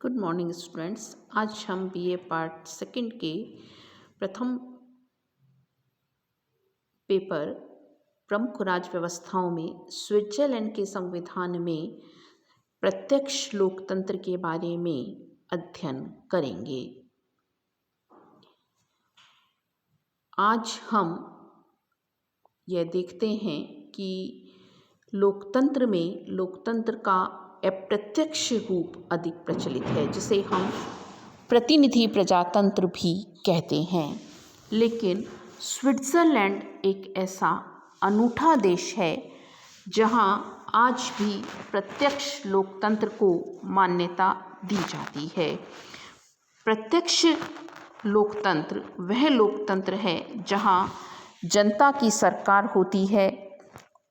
Good morning students. आज हम BA part second के प्रथम पेपर प्रमुख राज्य व्यवस्थाओं में स्विट्जरलैंड के संविधान में प्रत्यक्ष लोकतंत्र के बारे में अध्ययन करेंगे। आज हम यह देखते हैं कि लोकतंत्र का अप्रत्यक्ष रूप अधिक प्रचलित है, जिसे हम प्रतिनिधि प्रजातंत्र भी कहते हैं। लेकिन स्विट्जरलैंड एक ऐसा अनूठा देश है जहां आज भी प्रत्यक्ष लोकतंत्र को मान्यता दी जाती है। प्रत्यक्ष लोकतंत्र वह लोकतंत्र है जहां जनता की सरकार होती है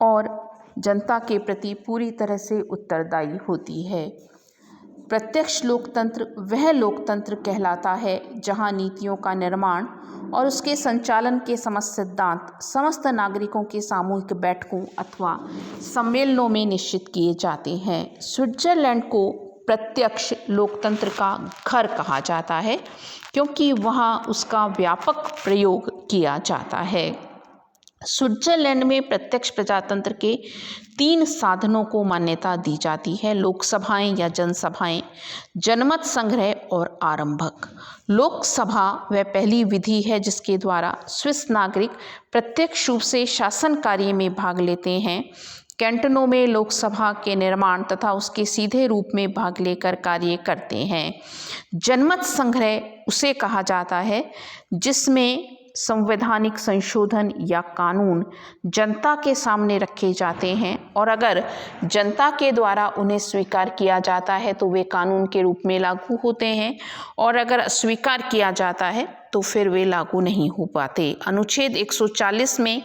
और जनता के प्रति पूरी तरह से उत्तरदायी होती है। प्रत्यक्ष लोकतंत्र वह लोकतंत्र कहलाता है जहां नीतियों का निर्माण और उसके संचालन के समस्त सिद्धांत समस्त नागरिकों के सामूहिक बैठकों अथवा सम्मेलनों में निश्चित किए जाते हैं। स्विट्जरलैंड को प्रत्यक्ष लोकतंत्र का घर कहा जाता है क्योंकि वहां उसका व्यापक प्रयोग किया जाता है। स्विट्जरलैंड में प्रत्यक्ष प्रजातंत्र के 3 साधनों को मान्यता दी जाती है: लोकसभाएं या जनसभाएं, जनमत संग्रह और आरंभक। लोकसभा वह पहली विधि है जिसके द्वारा स्विस नागरिक प्रत्यक्ष रूप से शासन कार्य में भाग लेते हैं। कैंटनों में लोकसभा के निर्माण तथा उसके सीधे रूप में भाग लेकर कार्य करते हैं। जनमत संग्रह उसे कहा जाता है जिसमें संवैधानिक संशोधन या कानून जनता के सामने रखे जाते हैं और अगर जनता के द्वारा उन्हें स्वीकार किया जाता है तो वे कानून के रूप में लागू होते हैं और अगर अस्वीकार किया जाता है तो फिर वे लागू नहीं हो पाते। अनुच्छेद 140 में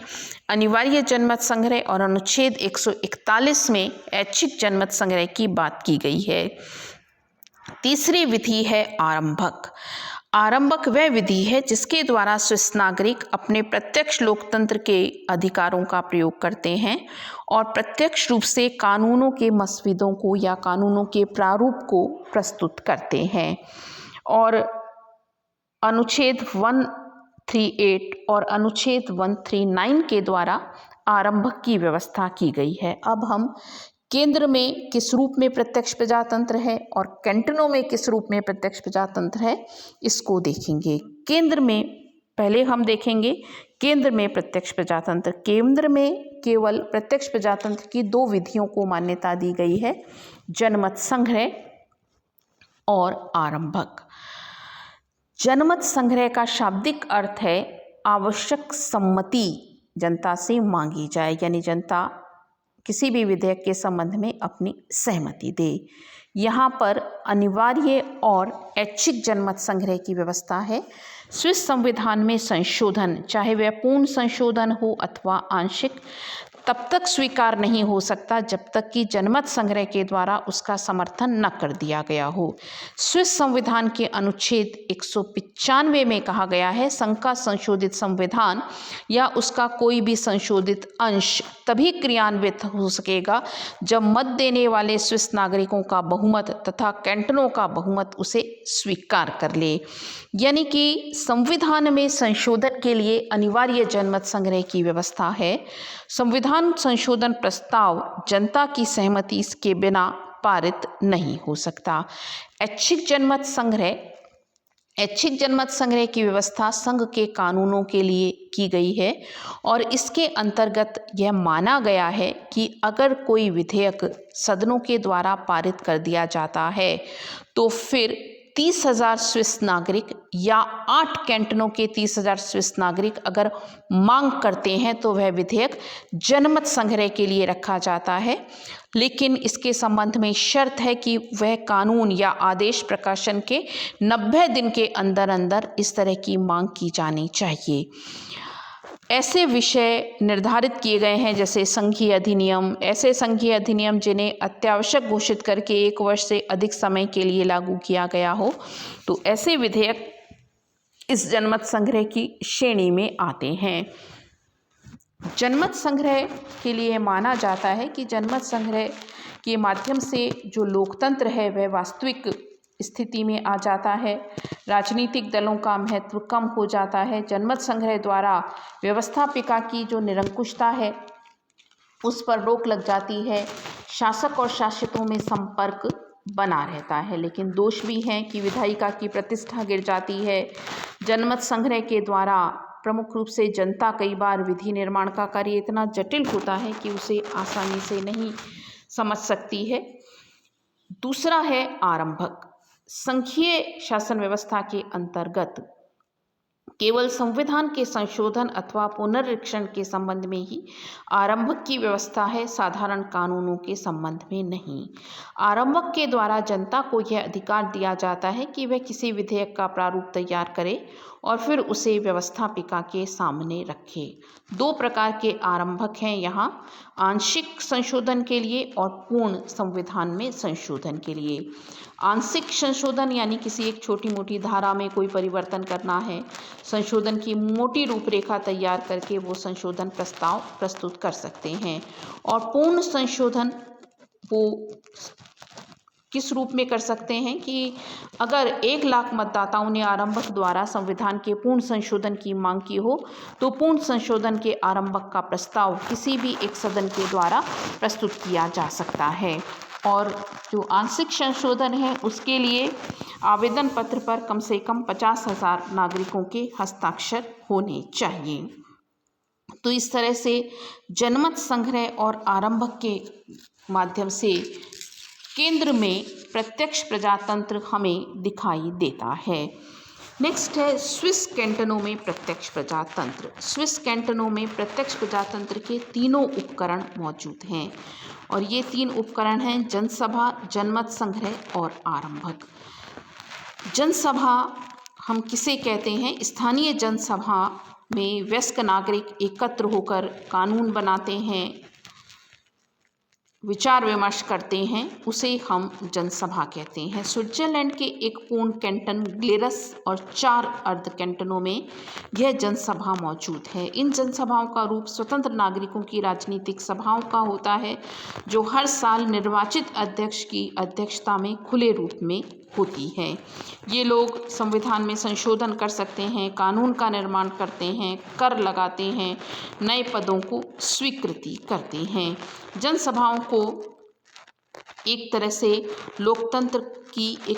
अनिवार्य जनमत संग्रह और अनुच्छेद 141 में ऐच्छिक जनमत संग्रह की बात की गई है। तीसरी विधि है आरंभक। आरंभक वह विधि है जिसके द्वारा स्विस नागरिक अपने प्रत्यक्ष लोकतंत्र के अधिकारों का प्रयोग करते हैं और प्रत्यक्ष रूप से कानूनों के मसविदों को या कानूनों के प्रारूप को प्रस्तुत करते हैं। और अनुच्छेद 138 और अनुच्छेद 139 के द्वारा आरंभक की व्यवस्था की गई है। अब हम केंद्र में किस रूप में प्रत्यक्ष प्रजातंत्र है और कैंटनों में किस रूप में प्रत्यक्ष प्रजातंत्र है, इसको देखेंगे। केंद्र में पहले हम देखेंगे केंद्र में प्रत्यक्ष प्रजातंत्र। केंद्र में केवल प्रत्यक्ष प्रजातंत्र की 2 विधियों को मान्यता दी गई है: जनमत संग्रह और आरंभक। जनमत संग्रह का शाब्दिक अर्थ है आवश्यक सम्मति जनता से मांगी जाए, यानी जनता किसी भी विधेयक के संबंध में अपनी सहमति दे। यहाँ पर अनिवार्य और ऐच्छिक जनमत संग्रह की व्यवस्था है। स्विस संविधान में संशोधन, चाहे वह पूर्ण संशोधन हो अथवा आंशिक, तब तक स्वीकार नहीं हो सकता जब तक कि जनमत संग्रह के द्वारा उसका समर्थन न कर दिया गया हो। स्विस संविधान के अनुच्छेद 195 में कहा गया है, संघ का संशोधित संविधान या उसका कोई भी संशोधित अंश तभी क्रियान्वित हो सकेगा जब मत देने वाले स्विस नागरिकों का बहुमत तथा कैंटनों का बहुमत उसे स्वीकार कर ले। यानी कि संविधान में संशोधन के लिए अनिवार्य जनमत संग्रह की व्यवस्था है। संविधान संशोधन प्रस्ताव जनता की सहमति के बिना पारित नहीं हो सकता। ऐच्छिक जनमत संग्रह की व्यवस्था संघ के कानूनों के लिए की गई है और इसके अंतर्गत यह माना गया है कि अगर कोई विधेयक सदनों के द्वारा पारित कर दिया जाता है तो फिर 30,000 स्विस नागरिक या 8 कैंटनों के 30,000 स्विस नागरिक अगर मांग करते हैं तो वह विधेयक जनमत संग्रह के लिए रखा जाता है। लेकिन इसके संबंध में शर्त है कि वह कानून या आदेश प्रकाशन के 90 दिन के अंदर अंदर इस तरह की मांग की जानी चाहिए। ऐसे विषय निर्धारित किए गए हैं जैसे संघीय अधिनियम, ऐसे संघीय अधिनियम जिन्हें अत्यावश्यक घोषित करके 1 वर्ष से अधिक समय के लिए लागू किया गया हो, तो ऐसे विधेयक इस जनमत संग्रह की श्रेणी में आते हैं। जनमत संग्रह के लिए माना जाता है कि जनमत संग्रह के माध्यम से जो लोकतंत्र है वह वास्तविक स्थिति में आ जाता है, राजनीतिक दलों का महत्व कम हो जाता है, जनमत संग्रह द्वारा व्यवस्थापिका की जो निरंकुशता है उस पर रोक लग जाती है, शासक और शासितों में संपर्क बना रहता है। लेकिन दोष भी हैं कि विधायिका की प्रतिष्ठा गिर जाती है। जनमत संग्रह के द्वारा प्रमुख रूप से जनता कई बार विधि निर्माण का कार्य इतना जटिल होता है कि उसे आसानी से नहीं समझ सकती है। दूसरा है आरंभक। संघीय शासन व्यवस्था के अंतर्गत केवल संविधान के संशोधन अथवा पुनरीक्षण के संबंध में ही आरंभक की व्यवस्था है, साधारण कानूनों के संबंध में नहीं। आरंभक के द्वारा जनता को यह अधिकार दिया जाता है कि वह किसी विधेयक का प्रारूप तैयार करे और फिर उसे व्यवस्थापिका के सामने रखे। दो प्रकार के आरंभक हैं यहाँ, आंशिक संशोधन के लिए और पूर्ण संविधान में संशोधन के लिए। आंशिक संशोधन यानी किसी एक छोटी मोटी धारा में कोई परिवर्तन करना है, संशोधन की मोटी रूपरेखा तैयार करके वो संशोधन प्रस्ताव प्रस्तुत कर सकते हैं। और पूर्ण संशोधन वो किस रूप में कर सकते हैं कि अगर 1 लाख मतदाताओं ने आरंभक द्वारा संविधान के पूर्ण संशोधन की मांग की हो तो पूर्ण संशोधन के आरंभक का प्रस्ताव किसी भी एक सदन के द्वारा प्रस्तुत किया जा सकता है। और जो आंशिक संशोधन है उसके लिए आवेदन पत्र पर कम से कम 50,000 नागरिकों के हस्ताक्षर होने चाहिए। तो इस तरह से जनमत संग्रह और आरंभक के माध्यम से केंद्र में प्रत्यक्ष प्रजातंत्र हमें दिखाई देता है। नेक्स्ट है स्विस कैंटनों में प्रत्यक्ष प्रजातंत्र। स्विस कैंटनों में प्रत्यक्ष प्रजातंत्र के तीनों उपकरण मौजूद हैं और ये 3 उपकरण हैं जनसभा, जनमत संग्रह और आरंभक। जनसभा हम किसे कहते हैं? स्थानीय जनसभा में वयस्क नागरिक एकत्र होकर कानून बनाते हैं, विचार विमर्श करते हैं, उसे हम जनसभा कहते हैं। स्विट्जरलैंड के एक पूर्ण कैंटन ग्लेरस और 4 अर्ध कैंटनों में यह जनसभा मौजूद है। इन जनसभाओं का रूप स्वतंत्र नागरिकों की राजनीतिक सभाओं का होता है जो हर साल निर्वाचित अध्यक्ष की अध्यक्षता में खुले रूप में होती है। ये लोग संविधान में संशोधन कर सकते हैं, कानून का निर्माण करते हैं, कर लगाते हैं, नए पदों को स्वीकृति करते हैं। जनसभाओं को एक तरह से लोकतंत्र की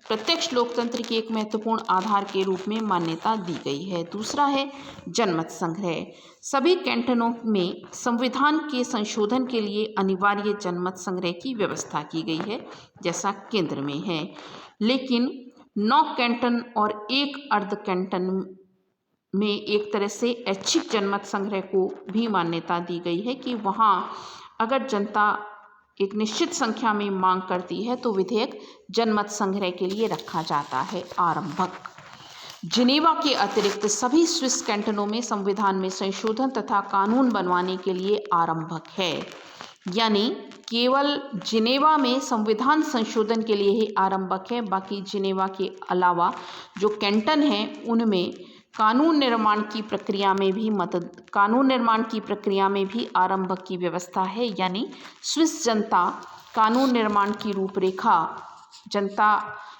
प्रत्यक्ष लोकतंत्र की एक महत्वपूर्ण आधार के रूप में मान्यता दी गई है। दूसरा है जनमत संग्रह। सभी कैंटनों में संविधान के संशोधन के लिए अनिवार्य जनमत संग्रह की व्यवस्था की गई है जैसा केंद्र में है, लेकिन 9 कैंटन और 1 अर्ध कैंटन में एक तरह से ऐच्छिक जनमत संग्रह को भी मान्यता दी गई है कि वहाँ अगर जनता एक निश्चित संख्या में मांग करती है तो विधेयक जनमत संग्रह के लिए रखा जाता है। आरंभक। जिनेवा के अतिरिक्त सभी स्विस कैंटनों में संविधान में संशोधन तथा कानून बनवाने के लिए आरंभक है, यानी केवल जिनेवा में संविधान संशोधन के लिए ही आरंभक है। बाकी जिनेवा के अलावा जो कैंटन हैं उनमें कानून निर्माण की प्रक्रिया में भी आरंभक की व्यवस्था है, यानी स्विस जनता कानून निर्माण की रूपरेखा जनता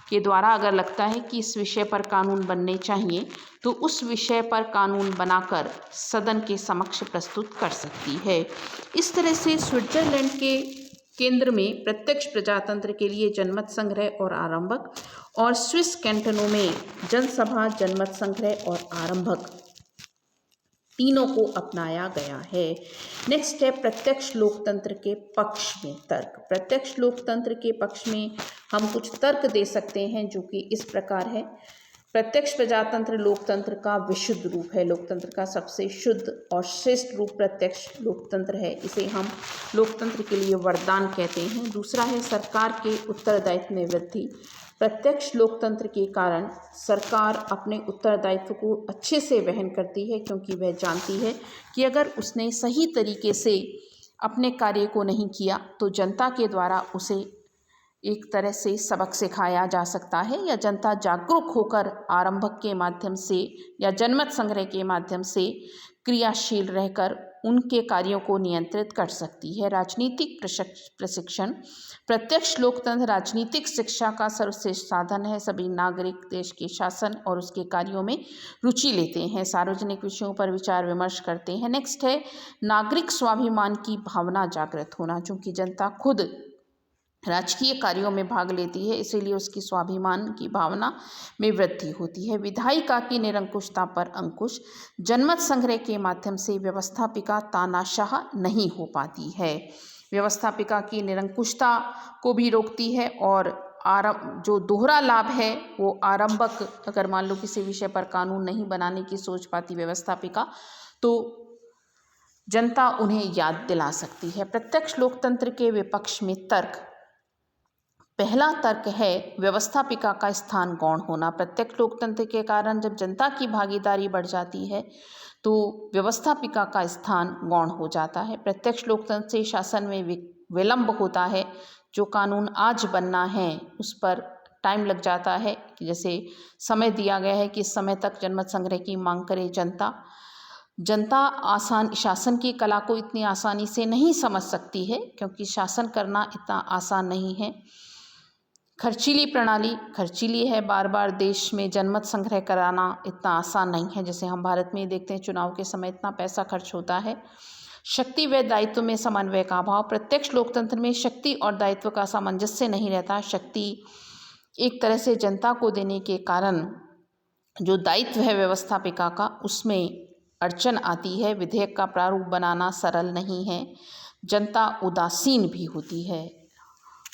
के द्वारा अगर लगता है कि इस विषय पर कानून बनने चाहिए तो उस विषय पर कानून बनाकर सदन के समक्ष प्रस्तुत कर सकती है। इस तरह से स्विट्जरलैंड के केंद्र में प्रत्यक्ष प्रजातंत्र के लिए जनमत संग्रह और आरंभक और स्विस कैंटनों में जनसभा, जनमत संग्रह और आरंभक तीनों को अपनाया गया है। नेक्स्ट है प्रत्यक्ष लोकतंत्र के पक्ष में तर्क। प्रत्यक्ष लोकतंत्र के पक्ष में हम कुछ तर्क दे सकते हैं जो कि इस प्रकार है। प्रत्यक्ष प्रजातंत्र लोकतंत्र का विशुद्ध रूप है, लोकतंत्र का सबसे शुद्ध और श्रेष्ठ रूप प्रत्यक्ष लोकतंत्र है, इसे हम लोकतंत्र के लिए वरदान कहते हैं। दूसरा है सरकार के उत्तरदायित्व में वृद्धि। प्रत्यक्ष लोकतंत्र के कारण सरकार अपने उत्तरदायित्व को अच्छे से वहन करती है क्योंकि वह जानती है कि अगर उसने सही तरीके से अपने कार्य को नहीं किया तो जनता के द्वारा उसे एक तरह से सबक सिखाया जा सकता है या जनता जागरूक होकर आरंभक के माध्यम से या जनमत संग्रह के माध्यम से क्रियाशील रहकर उनके कार्यों को नियंत्रित कर सकती है। राजनीतिक प्रशिक्षण। प्रत्यक्ष लोकतंत्र राजनीतिक शिक्षा का सर्वश्रेष्ठ साधन है। सभी नागरिक देश के शासन और उसके कार्यों में रुचि लेते हैं, सार्वजनिक विषयों पर विचार विमर्श करते हैं। नेक्स्ट है नागरिक स्वाभिमान की भावना जागृत होना। चूंकि जनता खुद राजकीय कार्यों में भाग लेती है, इसीलिए उसकी स्वाभिमान की भावना में वृद्धि होती है। विधायिका की निरंकुशता पर अंकुश। जनमत संग्रह के माध्यम से व्यवस्थापिका तानाशाह नहीं हो पाती है। व्यवस्थापिका की निरंकुशता को भी रोकती है और जो दोहरा लाभ है वो आरंभक, अगर मान लो किसी विषय पर कानून नहीं बनाने की सोच पाती व्यवस्थापिका, तो जनता उन्हें याद दिला सकती है। प्रत्यक्ष लोकतंत्र के विपक्ष में तर्क। पहला तर्क है व्यवस्थापिका का स्थान गौण होना। प्रत्यक्ष लोकतंत्र के कारण जब जनता की भागीदारी बढ़ जाती है तो व्यवस्थापिका का स्थान गौण हो जाता है। प्रत्यक्ष लोकतंत्र से शासन में विलंब होता है। जो कानून आज बनना है उस पर टाइम लग जाता है, कि जैसे समय दिया गया है कि इस समय तक जनमत संग्रह की मांग करे जनता शासन की कला को इतनी आसानी से नहीं समझ सकती है, क्योंकि शासन करना इतना आसान नहीं है। खर्चीली प्रणाली खर्चीली है। बार बार देश में जनमत संग्रह कराना इतना आसान नहीं है। जैसे हम भारत में देखते हैं चुनाव के समय इतना पैसा खर्च होता है। शक्ति व दायित्व में समन्वय का अभाव। प्रत्यक्ष लोकतंत्र में शक्ति और दायित्व का सामंजस्य नहीं रहता। शक्ति एक तरह से जनता को देने के कारण जो दायित्व है व्यवस्थापिका का, उसमें अड़चन आती है। विधेयक का प्रारूप बनाना सरल नहीं है। जनता उदासीन भी होती है।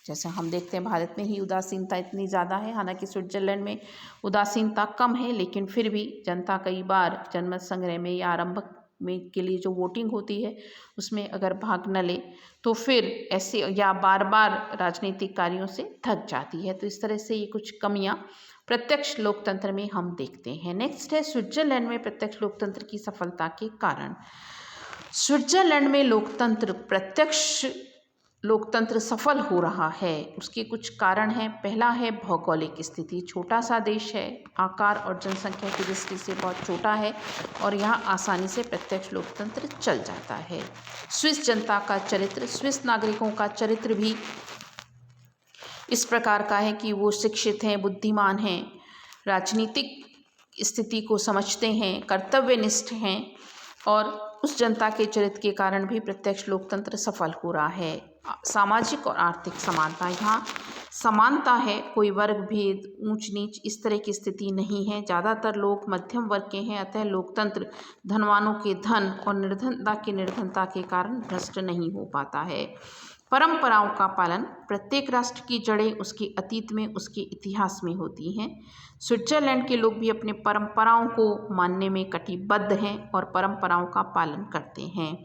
जैसे हम देखते हैं भारत में ही उदासीनता इतनी ज़्यादा है, हालांकि स्विट्जरलैंड में उदासीनता कम है, लेकिन फिर भी जनता कई बार जनमत संग्रह में या आरंभक में के लिए जो वोटिंग होती है उसमें अगर भाग न ले तो फिर ऐसे या बार बार राजनीतिक कार्यों से थक जाती है। तो इस तरह से ये कुछ कमियां प्रत्यक्ष लोकतंत्र में हम देखते हैं। नेक्स्ट है स्विट्जरलैंड में प्रत्यक्ष लोकतंत्र की सफलता के कारण। स्विट्जरलैंड में प्रत्यक्ष लोकतंत्र सफल हो रहा है, उसके कुछ कारण हैं। पहला है भौगोलिक स्थिति। छोटा सा देश है, आकार और जनसंख्या की दृष्टि से बहुत छोटा है और यहाँ आसानी से प्रत्यक्ष लोकतंत्र चल जाता है। स्विस जनता का चरित्र। स्विस नागरिकों का चरित्र भी इस प्रकार का है कि वो शिक्षित हैं, बुद्धिमान हैं, राजनीतिक स्थिति को समझते हैं, कर्तव्यनिष्ठ हैं और उस जनता के चरित्र के कारण भी प्रत्यक्ष लोकतंत्र सफल हो रहा है। सामाजिक और आर्थिक समानता। यहाँ समानता है, कोई वर्ग भेद, ऊंच नीच इस तरह की स्थिति नहीं है। ज़्यादातर लोग मध्यम वर्ग के हैं, अतः लोकतंत्र धनवानों के धन और निर्धनता की निर्धनता के कारण भ्रष्ट नहीं हो पाता है। परंपराओं का पालन। प्रत्येक राष्ट्र की जड़ें उसके अतीत में, उसके इतिहास में होती हैं। स्विट्जरलैंड के लोग भी अपने परंपराओं को मानने में कटिबद्ध हैं और परंपराओं का पालन करते हैं।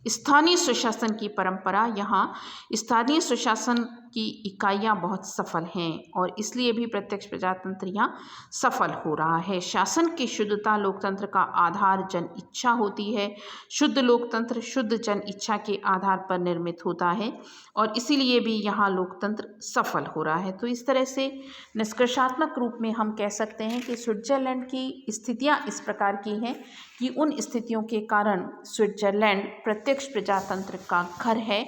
स्थानीय स्वशासन की परंपरा। यहाँ स्थानीय स्वशासन की इकाइयाँ बहुत सफल हैं और इसलिए भी प्रत्यक्ष प्रजातंत्र यहाँ सफल हो रहा है। शासन की शुद्धता। लोकतंत्र का आधार जन इच्छा होती है। शुद्ध लोकतंत्र शुद्ध जन इच्छा के आधार पर निर्मित होता है और इसीलिए भी यहाँ लोकतंत्र सफल हो रहा है। तो इस तरह से निष्कर्षात्मक रूप में हम कह सकते हैं कि स्विट्जरलैंड की स्थितियाँ इस प्रकार की हैं कि उन स्थितियों के कारण स्विट्जरलैंड प्रत्यक्ष प्रजातंत्र का घर है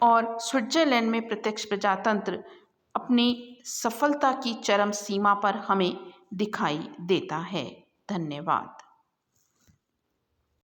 और स्विट्जरलैंड में प्रत्यक्ष प्रजातंत्र अपनी सफलता की चरम सीमा पर हमें दिखाई देता है। धन्यवाद।